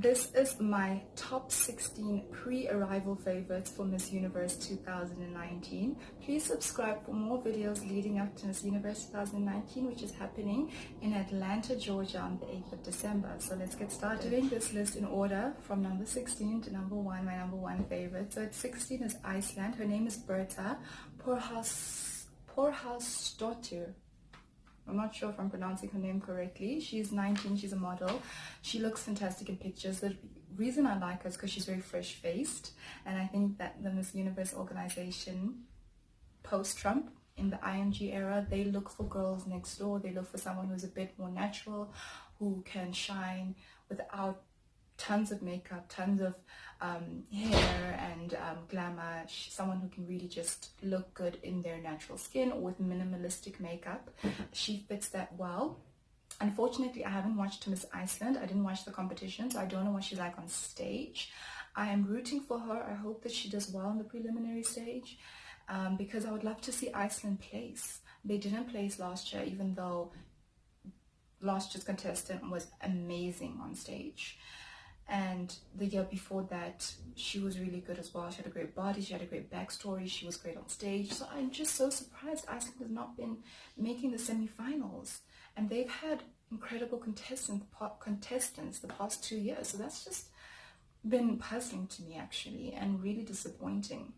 This is my top 16 pre-arrival favorites for Miss Universe 2019. Please subscribe for more videos leading up to Miss Universe 2019, which is happening in Atlanta, Georgia on the 8th of December. So let's get started. Doing this list in order from number 16 to number 1, my number 1 favorite. So at 16 is Iceland. Her name is Berta Porhausdottir. I'm not sure if I'm pronouncing her name correctly. She's 19, she's a model. She looks fantastic in pictures. The reason I like her is because she's very fresh-faced. And I think that the Miss Universe organization, post-Trump, in the ING era, they look for girls next door. They look for someone who's a bit more natural, who can shine without tons of makeup, tons of hair and glamour. Someone who can really just look good in their natural skin or with minimalistic makeup. She fits that well. Unfortunately, I haven't watched Miss Iceland. I didn't watch the competition, so I don't know what she's like on stage. I am rooting for her. I hope that she does well in the preliminary stage because I would love to see Iceland place. They didn't place last year, even though last year's contestant was amazing on stage. And the year before that, she was really good as well. She had a great body, she had a great backstory, she was great on stage. So I'm just so surprised Iceland has not been making the semi-finals. And they've had incredible contestants the past 2 years. So that's just been puzzling to me, actually, and really disappointing.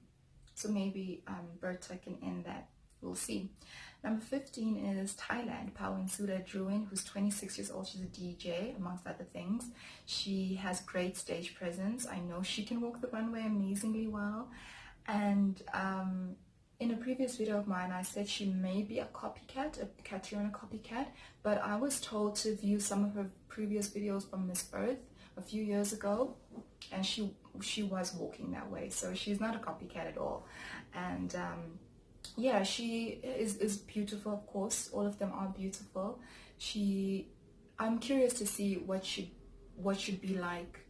So maybe Berta can end that. We'll see. Number 15 is Thailand, Pawansula Druin, who's 26 years old. She's a DJ, amongst other things. She has great stage presence. I know she can walk the runway amazingly well. And in a previous video of mine, I said she may be a copycat, a Catriona copycat, but I was told to view some of her previous videos from Miss Earth a few years ago, and she was walking that way. So she's not a copycat at all. And yeah, she is beautiful, of course. All of them are beautiful. I'm curious to see what should be like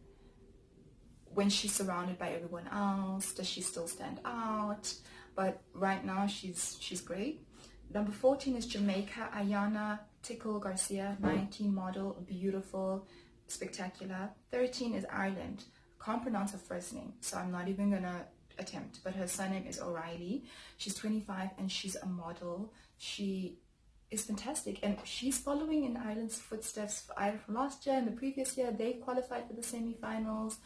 when she's surrounded by everyone else. Does she still stand out? But right now she's great. Number 14 is Jamaica, Ayana, Tickle, Garcia, 19, model, beautiful, spectacular. 13 is Ireland. Can't pronounce her first name, so I'm not even gonna attempt, but her surname is O'Reilly. She's 25 and she's a model. She is fantastic, and she's following in Ireland's footsteps from last year and the previous year. They qualified for the semi-finals,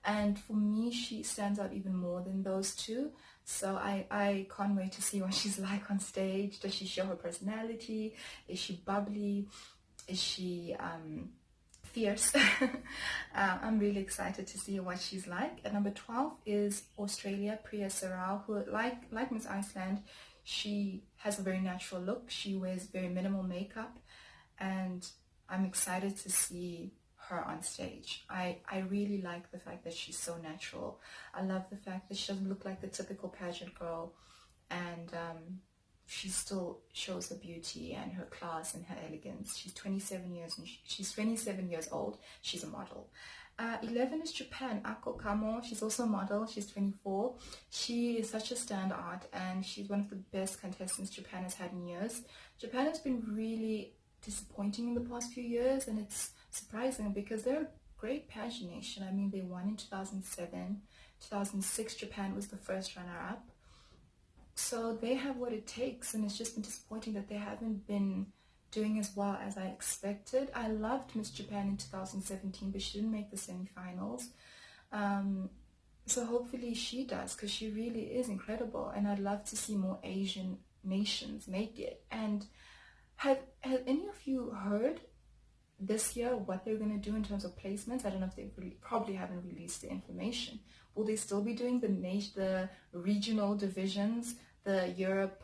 and for me she stands out even more than those two. So I can't wait to see what she's like on stage. Does she show her personality? Is she bubbly? Is she fierce? I'm really excited to see what she's like. At number 12 is Australia, Priya Sarau, who like Miss Iceland, she has a very natural look. She wears very minimal makeup, and I'm excited to see her on stage. I really like the fact that she's so natural. I love the fact that she doesn't look like the typical pageant girl, and she still shows her beauty and her class and her elegance. She's 27 years old. She's a model. 11 is Japan, Ako Kamo. She's also a model. She's 24. She is such a standout, and she's one of the best contestants Japan has had in years. Japan has been really disappointing in the past few years, and it's surprising because they're a great pageant nation. I mean, they won in 2007. 2006, Japan was the first runner-up. So they have what it takes, and it's just been disappointing that they haven't been doing as well as I expected. I loved Miss Japan in 2017, but she didn't make the semi-finals. So hopefully she does, because she really is incredible, and I'd love to see more Asian nations make it. And have any of you heard this year what they're going to do in terms of placements? I don't know if they probably haven't released the information. Will they still be doing the regional divisions, the Europe,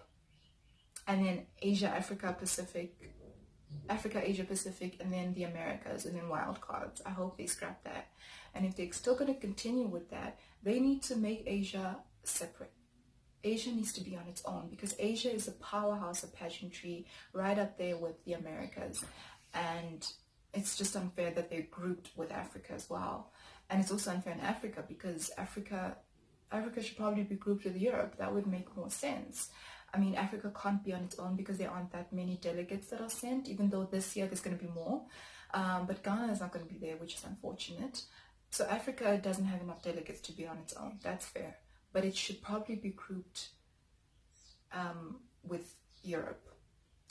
and then Asia, Africa, Asia, Pacific, and then the Americas, and then wild cards? I hope they scrap that. And if they're still going to continue with that, they need to make Asia separate. Asia needs to be on its own, because Asia is a powerhouse of pageantry, right up there with the Americas. And it's just unfair that they're grouped with Africa as well. And it's also unfair in Africa, because Africa should probably be grouped with Europe. That would make more sense. I mean, Africa can't be on its own because there aren't that many delegates that are sent, even though this year there's going to be more. But Ghana is not going to be there, which is unfortunate. So Africa doesn't have enough delegates to be on its own. That's fair. But it should probably be grouped with Europe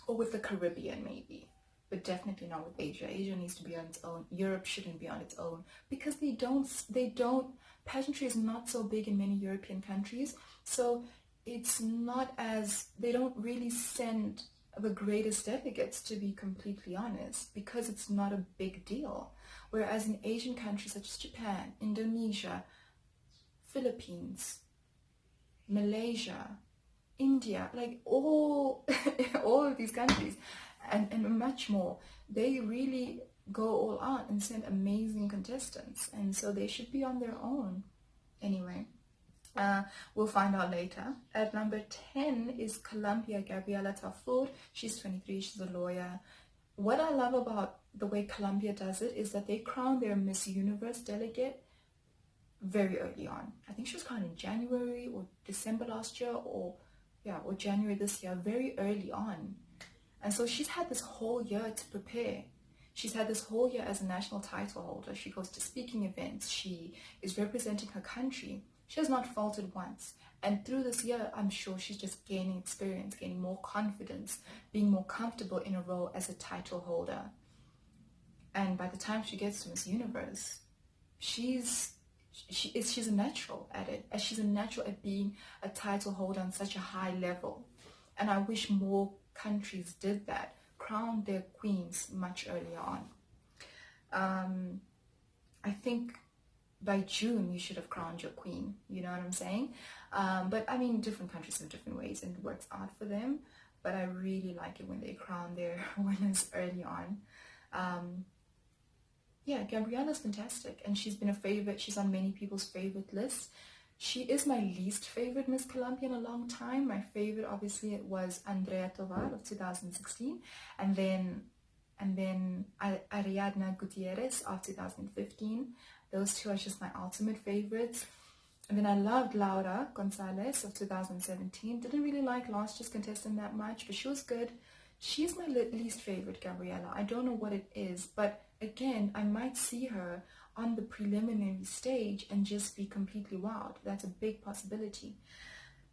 or with the Caribbean maybe, but definitely not with Asia. Asia needs to be on its own. Europe shouldn't be on its own because they don't, pageantry is not so big in many European countries. So it's not as, they don't really send the greatest delegates, to be completely honest, because it's not a big deal. Whereas in Asian countries such as Japan, Indonesia, Philippines, Malaysia, India, like all of these countries and much more, they really go all out and send amazing contestants, and so they should be on their own. Anyway, we'll find out later. At number 10 is Colombia, Gabriela. She's 23, she's a lawyer. What I love about the way Colombia does it is that they crown their Miss Universe delegate very early on. I think she was crowned in January or December last year, or January this year, very early on. And so she's had this whole year to prepare. She's had this whole year as a national title holder. She goes to speaking events. She is representing her country. She has not faltered once. And through this year, I'm sure she's just gaining experience, gaining more confidence, being more comfortable in a role as a title holder. And by the time she gets to Miss Universe, she's a natural at it. And she's a natural at being a title holder on such a high level. And I wish more countries did that, crown their queens much earlier on. I think by June you should have crowned your queen, you know what I'm saying? But I mean, different countries have different ways and it works out for them, but I really like it when they crown their winners early on. Yeah, Gabriela's fantastic, and she's been a favorite. She's on many people's favorite lists. She is my least favorite Miss Colombia in a long time. My favorite, obviously, it was Andrea Tovar of 2016, and then Ariadna Gutierrez of 2015. Those two are just my ultimate favorites. And then I loved Laura Gonzalez of 2017. Didn't really like last year's contestant that much, but she was good. She's my least favorite, Gabriela. I don't know what it is, but again, I might see her on the preliminary stage and just be completely wowed. That's a big possibility.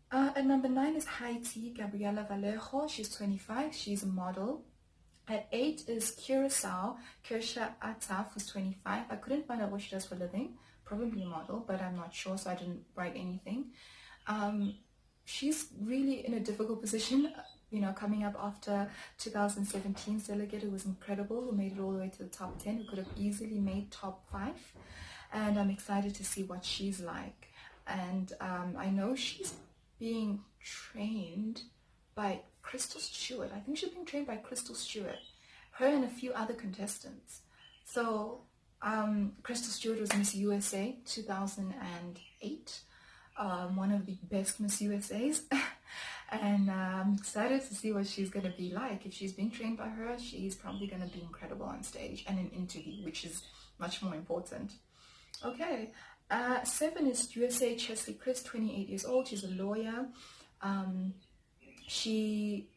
At number 9 is Heidi, Gabriela Vallejo. She's 25. She's a model. At 8 is Curacao, Kirsha Ataf, who's 25. I couldn't find out what she does for a living. Probably a model, but I'm not sure, so I didn't write anything. She's really in a difficult position, you know, coming up after 2017's delegate, who was incredible, who made it all the way to the top 10, who could have easily made top 5. And I'm excited to see what she's like. And I know she's being trained by Crystal Stewart. I think she's being trained by Crystal Stewart, her and a few other contestants. So Crystal Stewart was Miss USA 2008, one of the best Miss USAs. And I'm excited to see what she's going to be like. If she's being trained by her, she's probably going to be incredible on stage and in interview, which is much more important. Okay, 7 is USA Chesley Chris, 28 years old. She's a lawyer. She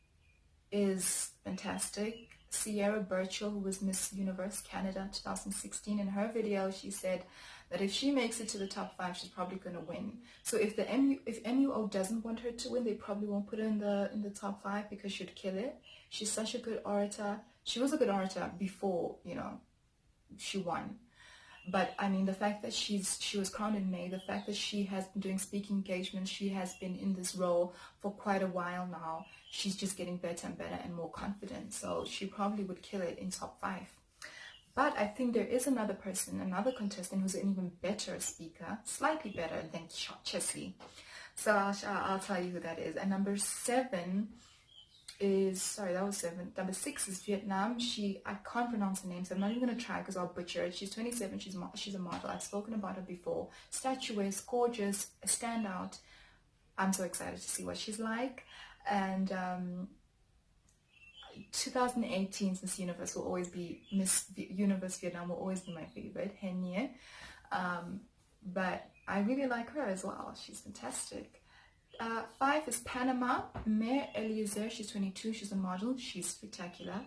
is fantastic. Sierra Burchell, who was Miss Universe Canada 2016, in her video, she said that if she makes it to the top 5, she's probably going to win. So if MUO doesn't want her to win, they probably won't put her in the top 5 because she'd kill it. She's such a good orator. She was a good orator before, you know, she won. But I mean, the fact that she was crowned in May, the fact that she has been doing speaking engagements, she has been in this role for quite a while now. She's just getting better and better and more confident. So she probably would kill it in top 5. But I think there is another person, another contestant who's an even better speaker, slightly better than Chesley. So I'll tell you who that is. And number 7 is, sorry, that was 7. Number 6 is Vietnam. I can't pronounce her name, so I'm not even going to try because I'll butcher it. She's 27. She's a model. I've spoken about her before. Statuesque, gorgeous, a standout. I'm so excited to see what she's like. And 2018's Miss Universe will always be, Miss Universe Vietnam will always be my favorite, Hen Ye. But I really like her as well. She's fantastic. 5 is Panama, Mare Eliezer. She's 22. She's a model. She's spectacular.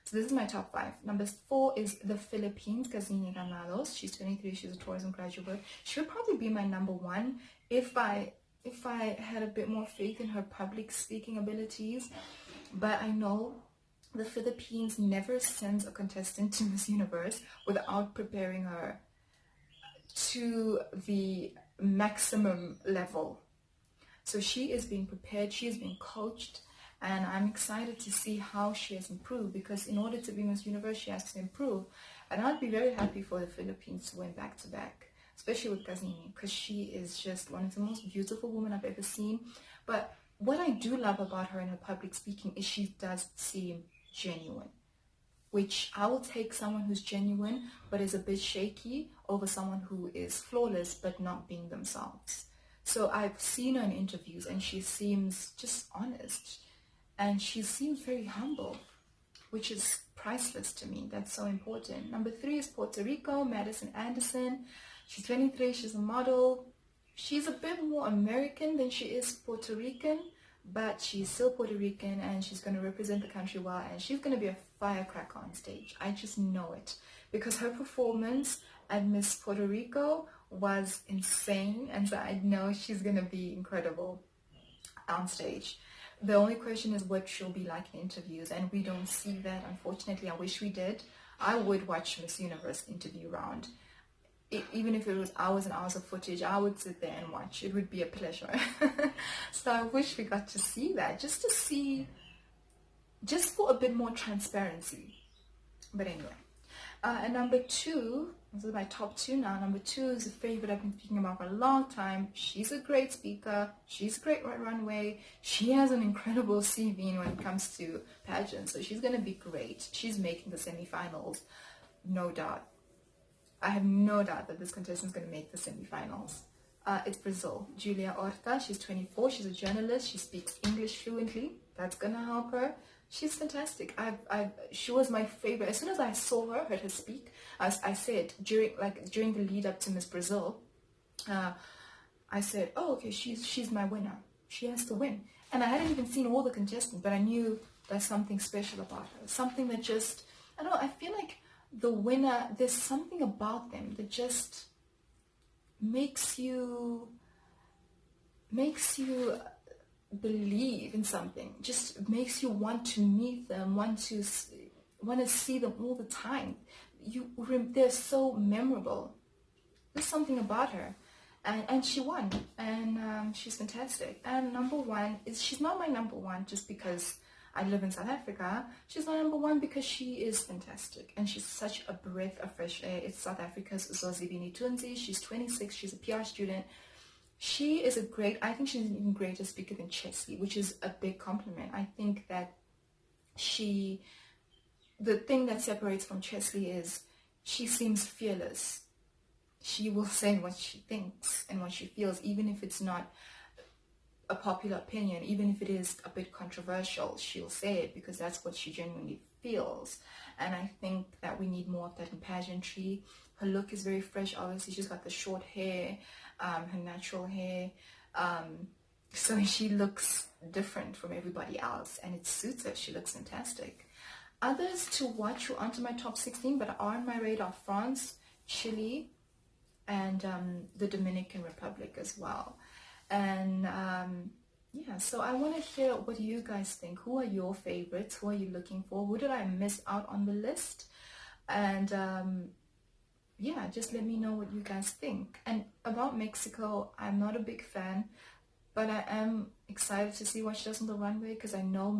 So this is my top 5. Number 4 is the Philippines, Kristina. She's 23, she's a tourism graduate. She would probably be my number 1 if I had a bit more faith in her public speaking abilities. But I know the Philippines never sends a contestant to Miss Universe without preparing her to the maximum level. So she is being prepared, she is being coached, and I'm excited to see how she has improved, because in order to be Miss Universe, she has to improve. And I'd be very happy for the Philippines to win back to back, especially with Kristina, because she is just one of the most beautiful women I've ever seen. But what I do love about her in her public speaking is she does seem genuine, which I will take someone who's genuine but is a bit shaky over someone who is flawless but not being themselves. So I've seen her in interviews and she seems just honest, and she seems very humble, which is priceless to me. That's so important. Number 3 is Puerto Rico, Madison Anderson. She's 23, she's a model. She's a bit more American than she is Puerto Rican, but she's still Puerto Rican, and she's going to represent the country well, and she's going to be a firecracker on stage. I just know it, because her performance at Miss Puerto Rico was insane, and so I know she's going to be incredible on stage. The only question is what she'll be like in interviews, and we don't see that, unfortunately. I wish we did. I would watch Miss Universe interview round. Even if it was hours and hours of footage, I would sit there and watch. It would be a pleasure. So I wish we got to see that, just to see, just for a bit more transparency. But anyway, and number 2, this is my top 2 now. Number 2 is a favorite I've been thinking about for a long time. She's a great speaker. She's great at runway. She has an incredible CV when it comes to pageants, so she's going to be great. She's making the semifinals, no doubt. I have no doubt that this contestant is going to make the semifinals. It's Brazil. Julia Horta, she's 24, she's a journalist, she speaks English fluently. That's going to help her. She's fantastic. She was my favorite. As soon as I saw her, heard her speak, I said, during the lead up to Miss Brazil, I said, oh, okay, she's my winner. She has to win. And I hadn't even seen all the contestants, but I knew there's something special about her. Something that just, I don't know, I feel like the winner, there's something about them that just makes you believe in something, just makes you want to meet them, want to see them all the time. They're so memorable. There's something about her, and she won, and she's fantastic. And number 1 is, she's not my number 1 just because I live in South Africa. She's my number 1 because she is fantastic, and she's such a breath of fresh air. It's South Africa's Zozibini Tunzi. She's 26, she's a PR student. She is I think she's an even greater speaker than Chesley, which is a big compliment. I think that the thing that separates from Chesley is she seems fearless. She will say what she thinks and what she feels, even if it's not a popular opinion, even if it is a bit controversial, she'll say it because that's what she genuinely feels. And I think that we need more of that in pageantry. Her look is very fresh. Obviously, she's got the short hair, her natural hair, so she looks different from everybody else, and it suits her. She looks fantastic. Others to watch who aren't in my top 16 but are on my radar: France, Chile, and the Dominican Republic as well. And yeah, so I want to hear what you guys think. Who are your favorites? Who are you looking for? Who did I miss out on the list? And yeah, just let me know what you guys think. And about Mexico, I'm not a big fan, but I am excited to see what she does on the runway, because I know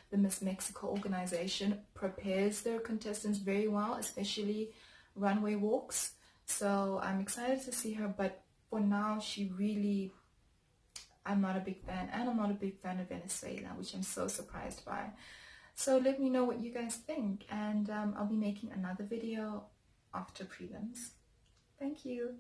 the Miss Mexico organization prepares their contestants very well, especially runway walks. So I'm excited to see her, but for now, I'm not a big fan, and I'm not a big fan of Venezuela, which I'm so surprised by. So let me know what you guys think, and I'll be making another video after prelims. Thank you.